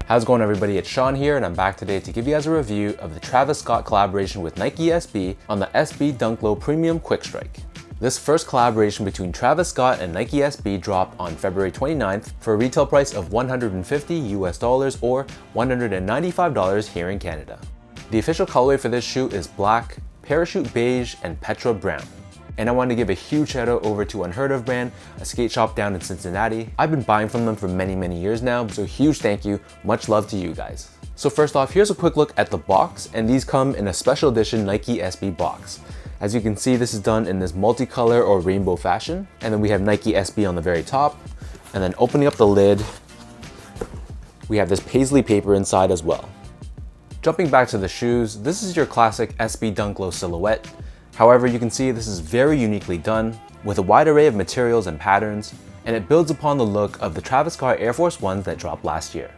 How's it going, everybody? It's Sean here, and I'm back today to give you guys a review of the Travis Scott collaboration with Nike SB on the SB Dunk Low Premium Quick Strike. This first collaboration between Travis Scott and Nike SB dropped on February 29th for a retail price of $150 US or $195 here in Canada. The official colorway for this shoe is black, parachute beige, and petra brown. And I want to give a huge shout out over to Unheard Of brand, a skate shop down in Cincinnati. I've been buying from them for many years now, so huge thank you, much love to you guys. So first off, here's a quick look at the box, and these come in a special edition Nike SB box. As you can see, this is done in this multicolor or rainbow fashion, and then we have Nike SB on the very top, and then opening up the lid, we have this paisley paper inside as well. Jumping back to the shoes, this is your classic SB Dunk Low silhouette. However, you can see this is very uniquely done with a wide array of materials and patterns, and it builds upon the look of the Travis Scott Air Force Ones that dropped last year.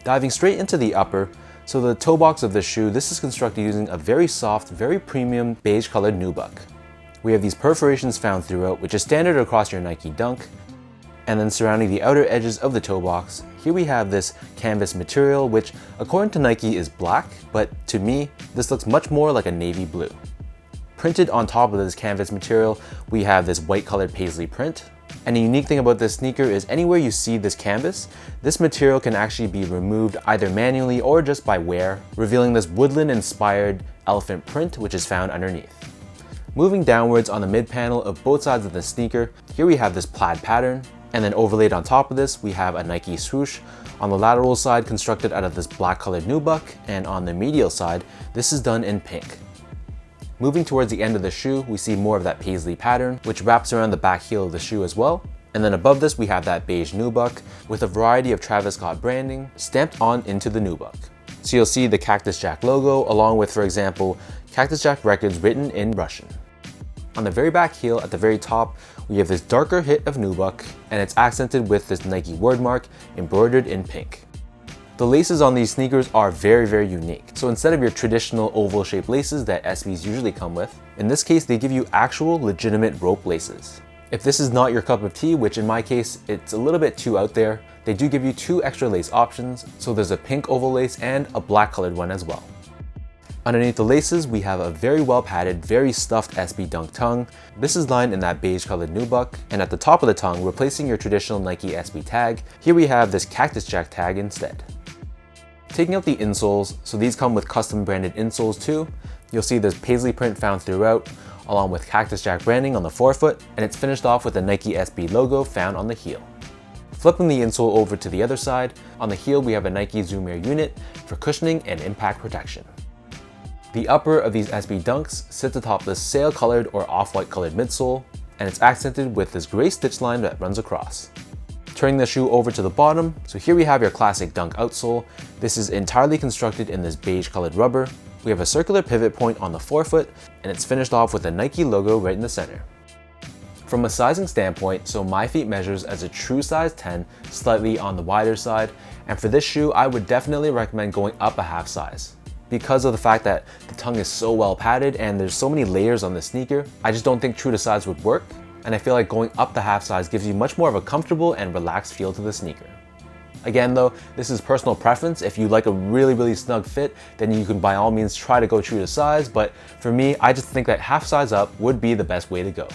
Diving straight into the upper, so the toe box of the shoe, this is constructed using a very soft, very premium beige colored nubuck. We have these perforations found throughout, which is standard across your Nike Dunk, and then surrounding the outer edges of the toe box, here we have this canvas material, which according to Nike is black, but to me, this looks much more like a navy blue. Printed on top of this canvas material, we have this white colored paisley print. And the unique thing about this sneaker is anywhere you see this canvas, this material can actually be removed either manually or just by wear, revealing this woodland inspired elephant print which is found underneath. Moving downwards on the mid panel of both sides of the sneaker, here we have this plaid pattern, and then overlaid on top of this we have a Nike swoosh. On the lateral side constructed out of this black colored nubuck, and on the medial side, this is done in pink. Moving towards the end of the shoe, we see more of that paisley pattern, which wraps around the back heel of the shoe as well. And then above this, we have that beige nubuck with a variety of Travis Scott branding stamped on into the nubuck. So you'll see the Cactus Jack logo, along with, for example, Cactus Jack Records written in Russian. On the very back heel, at the very top, we have this darker hit of nubuck, and it's accented with this Nike word mark embroidered in pink. The laces on these sneakers are very unique. So instead of your traditional oval shaped laces that SBs usually come with, in this case they give you actual legitimate rope laces. If this is not your cup of tea, which in my case it's a little bit too out there, they do give you two extra lace options. So there's a pink oval lace and a black colored one as well. Underneath the laces, we have a very well padded, very stuffed SB Dunk tongue. This is lined in that beige colored nubuck, and at the top of the tongue, replacing your traditional Nike SB tag, here we have this Cactus Jack tag instead. Taking out the insoles, so these come with custom branded insoles too. You'll see this paisley print found throughout, along with Cactus Jack branding on the forefoot, and it's finished off with the Nike SB logo found on the heel. Flipping the insole over to the other side, on the heel we have a Nike Zoom Air unit for cushioning and impact protection. The upper of these SB Dunks sits atop this sail colored or off-white colored midsole, and it's accented with this gray stitch line that runs across. Turning the shoe over to the bottom, so here we have your classic Dunk outsole. This is entirely constructed in this beige colored rubber. We have a circular pivot point on the forefoot, and it's finished off with the Nike logo right in the center. From a sizing standpoint, so my feet measures as a true size 10, slightly on the wider side, and for this shoe I would definitely recommend going up a half size. Because of the fact that the tongue is so well padded and there's so many layers on the sneaker, I just don't think true to size would work. And I feel like going up the half size gives you much more of a comfortable and relaxed feel to the sneaker. Again though, this is personal preference. If you like a really snug fit, then you can by all means try to go true to size, but for me, I just think that half size up would be the best way to go.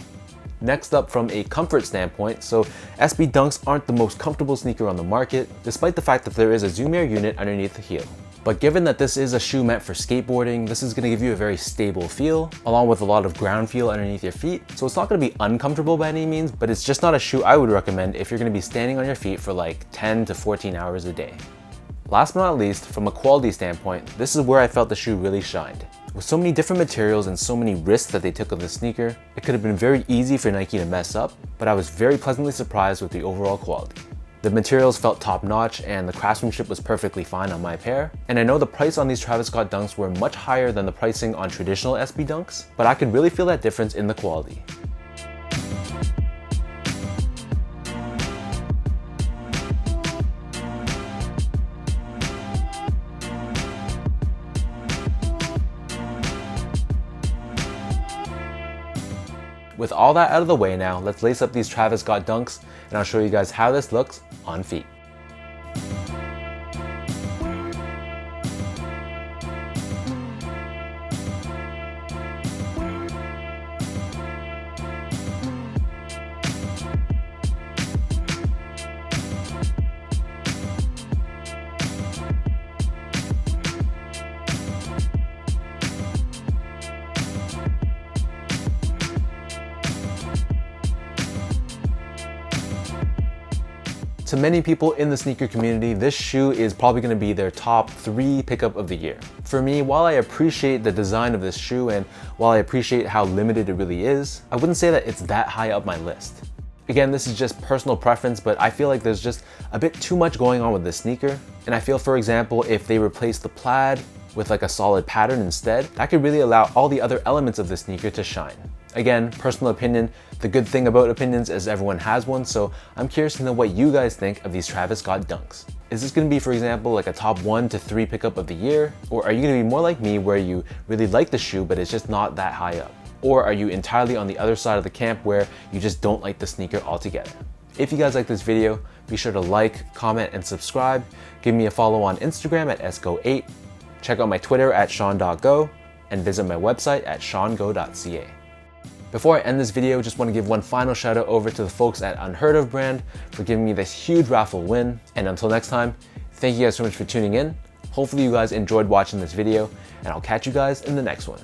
Next up, from a comfort standpoint, so SB Dunks aren't the most comfortable sneaker on the market, despite the fact that there is a Zoom Air unit underneath the heel. But given that this is a shoe meant for skateboarding, this is going to give you a very stable feel, along with a lot of ground feel underneath your feet. So it's not going to be uncomfortable by any means, but it's just not a shoe I would recommend if you're going to be standing on your feet for like 10 to 14 hours a day. Last but not least, from a quality standpoint, this is where I felt the shoe really shined. With so many different materials and so many risks that they took on the sneaker, it could have been very easy for Nike to mess up, but I was very pleasantly surprised with the overall quality. The materials felt top notch and the craftsmanship was perfectly fine on my pair. And I know the price on these Travis Scott Dunks were much higher than the pricing on traditional SB Dunks, but I could really feel that difference in the quality. With all that out of the way now, let's lace up these Travis Scott Dunks and I'll show you guys how this looks on feet. To many people in the sneaker community, this shoe is probably going to be their top 3 pickup of the year. For me, while I appreciate the design of this shoe and while I appreciate how limited it really is, I wouldn't say that it's that high up my list. Again, this is just personal preference, but I feel like there's just a bit too much going on with this sneaker. And I feel, for example, if they replace the plaid with like a solid pattern instead, that could really allow all the other elements of the sneaker to shine. Again, personal opinion. The good thing about opinions is everyone has one, so I'm curious to know what you guys think of these Travis Scott Dunks. Is this gonna be, for example, like a top 1 to 3 pickup of the year? Or are you gonna be more like me where you really like the shoe, but it's just not that high up? Or are you entirely on the other side of the camp where you just don't like the sneaker altogether? If you guys like this video, be sure to like, comment, and subscribe. Give me a follow on Instagram at sgo8. Check out my Twitter at sean.go, and visit my website at seango.ca. Before I end this video, just want to give one final shout out over to the folks at Unheard Of brand for giving me this huge raffle win. And until next time, thank you guys so much for tuning in. Hopefully you guys enjoyed watching this video, and I'll catch you guys in the next one.